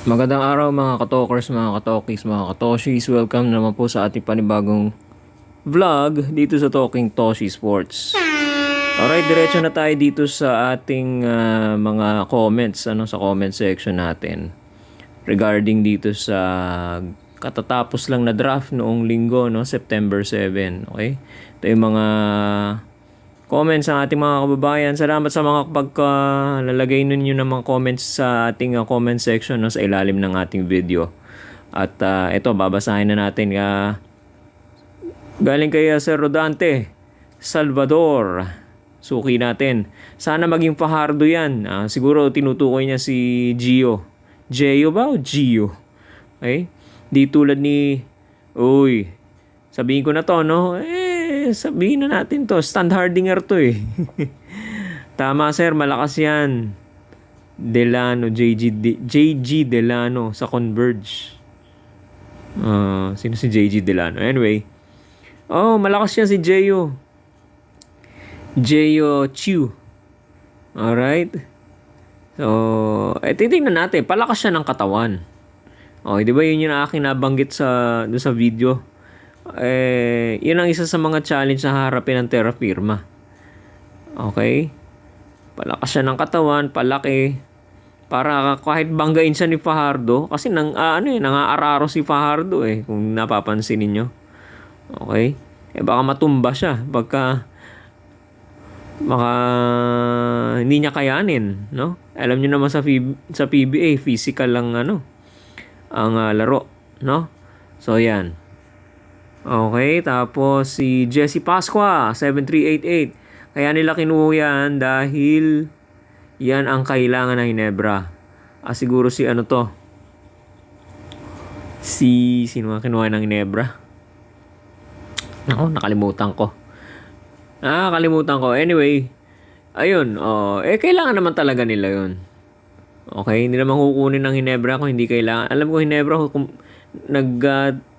Magandang araw mga katokers, mga katokis, mga katoshis. Welcome naman po sa ating panibagong vlog dito sa Talking Toshi Sports. Alright, diretso na tayo dito sa ating mga comments sa comment section natin regarding dito sa katatapos lang na draft noong linggo, no, September 7. Okay? Ito yung mga comments ng ating mga kababayan. Salamat sa mga pagkalalagay ninyo ng mga comments sa ating comment section, no, sa ilalim ng ating video. At ito, babasahin na natin. Galing kay Sir Rodante Salvador. Suki natin. Sana maging Fajardo yan. Siguro tinutukoy niya si Gio. Gio ba o Gio? Okay? Di tulad ni... Uy, sabihin ko na to, no? Sabihin na natin to. Stan Hardinger to eh. Tama sir, malakas yan. Delano, JG Delano sa Converge. Sino si JG Delano? Anyway. Malakas yan si Jeyo. Jeyo Chiu. Alright. So, titingnan natin. Palakas siya ng katawan. Di ba yun yung aking nabanggit sa video? Yun ang isa sa mga challenge na harapin ng Terra Firma. Okay? Palakas siya ng katawan, palaki. Para kahit banggain siya ni Fajardo, kasi nangaararo si Fajardo kung napapansin niyo. Okay? Baka matumba siya baka hindi niya kayanin, no? Alam niyo naman sa PBA, physical lang ang laro, no? So yan. Okay, tapos si Jesse Pasqua, 7388. Kaya nila kinuha yan dahil yan ang kailangan ng Ginebra. Siguro si sino nga kinuha ng Ginebra? Nakalimutan ko. Anyway, ayun, kailangan naman talaga nila yun. Okay, hindi naman kukunin ng Ginebra kung hindi kailangan. Alam ko Ginebra kung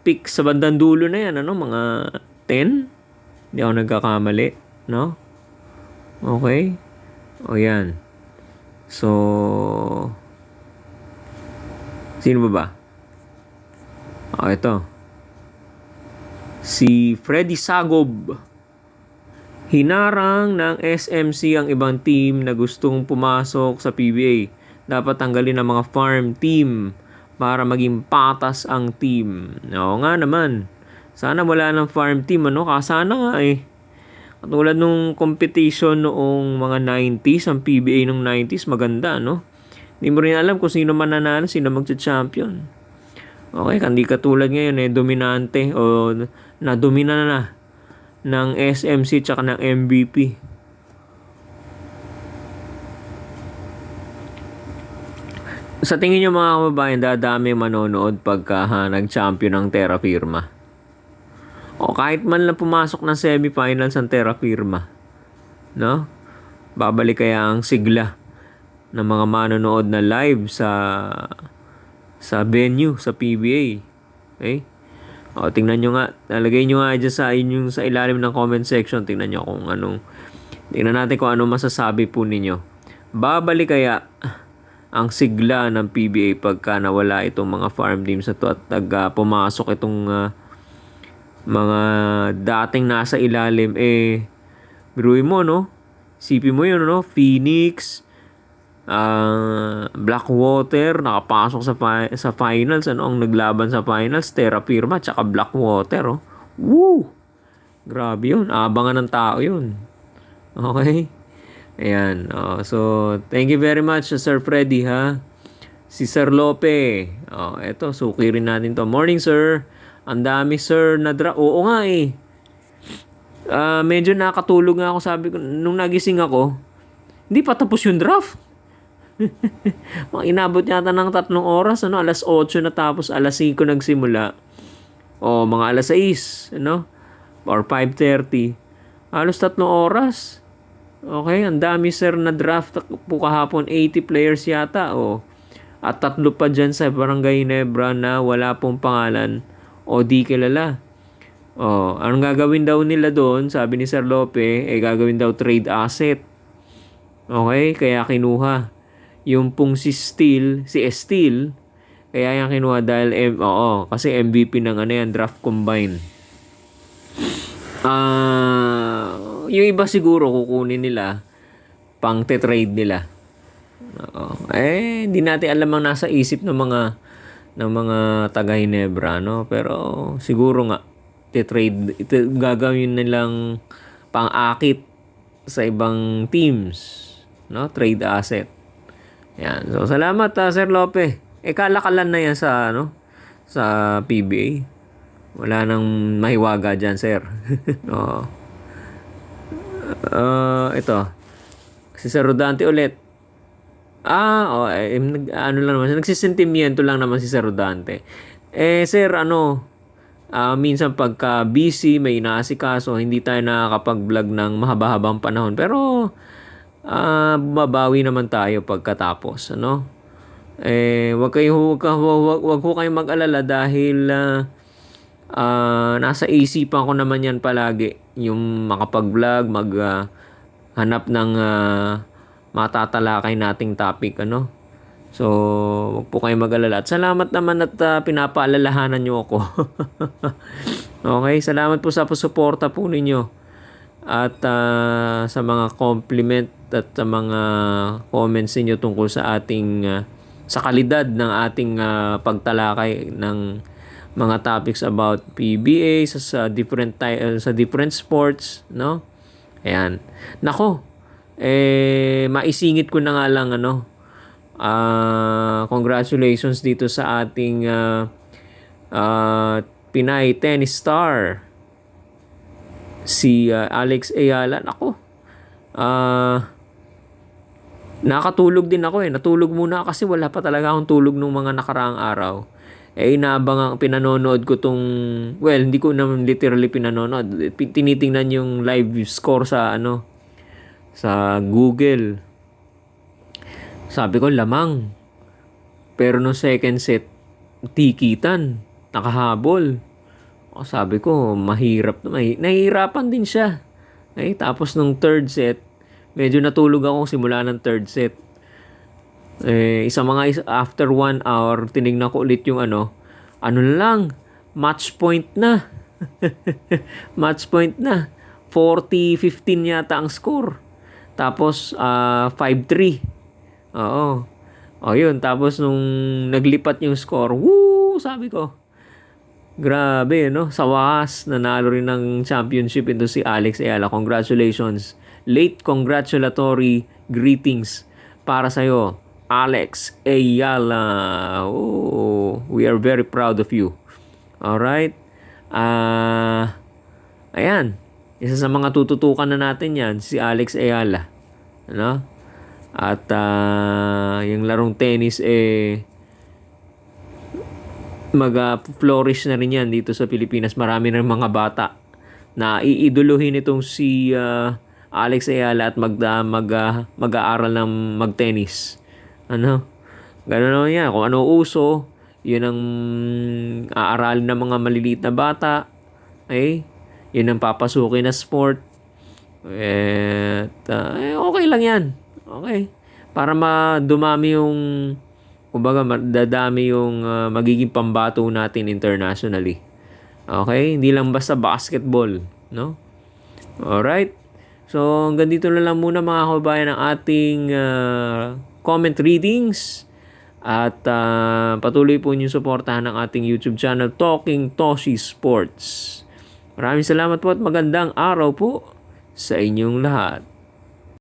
pick sa bandang dulo na yan, mga 10? Hindi ako nagkakamali, no? Okay? Yan. So, sino ba? Ito. Si Freddy Sagob. Hinarang ng SMC ang ibang team na gustong pumasok sa PBA. Dapat tanggalin ang mga farm team para maging patas ang team. Oo nga naman. Sana wala ng farm team, Kasana nga Katulad nung competition noong mga 90s, ang PBA nung 90s, maganda, Hindi mo rin alam kung sino mananalo, sino magcha-champion. Okay, hindi katulad ngayon, dominante o nadomina na ng SMC tsaka ng MVP. Sa tingin nyo mga kababayan, dadami manonood pagka nag-champion ng Terra Firma? O kahit man lang pumasok ng semifinals ang Terra Firma, no? Babalik kaya ang sigla ng mga manonood na live sa venue, sa PBA. Okay? Tingnan nyo nga. Nalagay nyo nga dyan sa ilalim ng comment section. Tingnan natin kung ano masasabi po ninyo. Babalik kaya ang sigla ng PBA pagka nawala itong mga farm teams na to at pumasok itong mga dating nasa ilalim biruin mo, Sipin mo yun, Phoenix, Blackwater nakapasok sa finals. Ang naglaban sa finals? Terra Firma tsaka Blackwater, Woo! Grabe yun. Abangan ng tao yun. Okay? Ayan. So, thank you very much, Sir Freddy, ha? Si Sir Lope. Eto, suki rin natin to. Morning, sir. Ang dami, sir, na draft. Oo nga, medyo nakatulog nga ako. Sabi ko, nung nagising ako, hindi pa tapos yung draft. Inabot yata ng 3 oras, Alas 8 na tapos, alas 5 nagsimula. Mga alas 6, Or 5:30. Halos 3 oras. Okay, ang dami sir na draft po kahapon, 80 players yata. At 3 pa dyan sa Barangay Ginebra na wala pong pangalan o di kilala. Anong gagawin daw nila doon? Sabi ni Sir Lope, gagawin daw trade asset. Okay, kaya kinuha. Yung pong si Estil, Kaya yan kinuha dahil, oo, kasi MVP ng ano yan, draft combine. Yung iba siguro kukunin nila pang trade nila. Oo. Hindi natin alam ang nasa isip ng mga taga Hinebra, no? Pero siguro nga trade ito gagawin nilang pang-akit sa ibang teams, no? Trade asset. Yan. So salamat Sir Lope. Kalakalan na yan sa sa PBA. Wala nang mahiwaga diyan, sir. Oo. Ito. Si Sir Rodante ulit. Ano lang naman, nagsisentimiento lang naman si Sir Rodante. Sir, minsan pagka busy, may inaasikaso, hindi tayo nakakapag-vlog ng mahaba-habang panahon. Pero, bumabawi naman tayo pagkatapos, ano? Wag ho kayong mag-alala dahil nasa isipan ko naman yan palagi. Yung makapag-vlog, hanap ng matatalakay nating topic, ano? So, wag po kayong mag-alala. At salamat naman at pinapaalalahanan nyo ako. Okay, salamat po sa suporta po ninyo. At sa mga compliment at sa mga comments niyo tungkol sa ating sa kalidad ng ating pagtalakay ng mga topics about PBA sa different sports, no? Ayan. Nako, maisingit ko na nga lang congratulations dito sa ating Pinay tennis star si Alex Ayala. Nako, nakatulog din ako natulog muna kasi wala pa talaga akong tulog nung mga nakaraang araw. Inaabangan, pinanonood ko hindi ko naman literally pinanonood. Tinitingnan yung live score sa sa Google. Sabi ko, lamang. Pero no second set, tikitan, nakahabol. Sabi ko, mahirap na. Nahihirapan din siya. Tapos nung third set, medyo natulog ako simula ng third set. After 1 hour, tinignan ko ulit yung match point na. Match point na. 40-15 yata ang score. Tapos, 5-3. Oo. Yun. Tapos, nung naglipat yung score, sabi ko, grabe, no? Sa wakas, nanalo rin ng championship ito si Alex Ayala. Congratulations. Late congratulatory greetings para sa'yo, Alex Ayala. We are very proud of you. Alright? Ayan. Isa sa mga tututukan na natin yan, si Alex Ayala. Ano? At yung larong tennis, mag-flourish na rin yan dito sa Pilipinas. Marami na mga bata na iiduluhin itong si Alex Ayala at mag-aaral ng mag-tennis. Gano'n naman yan. Kung ano uso, yun ang aaralin ng mga maliliit na bata. Yun ang papasukin na sport. Okay lang yan. Okay. Para dumami yung, dadami yung magiging pambato natin internationally. Okay? Hindi lang basta basketball. No? Alright? So, hanggang dito na lang muna mga kababayan ang ating comment readings. At patuloy po niyong suportahan ang ating YouTube channel, Talking Toshi Sports. Maraming salamat po at magandang araw po sa inyong lahat.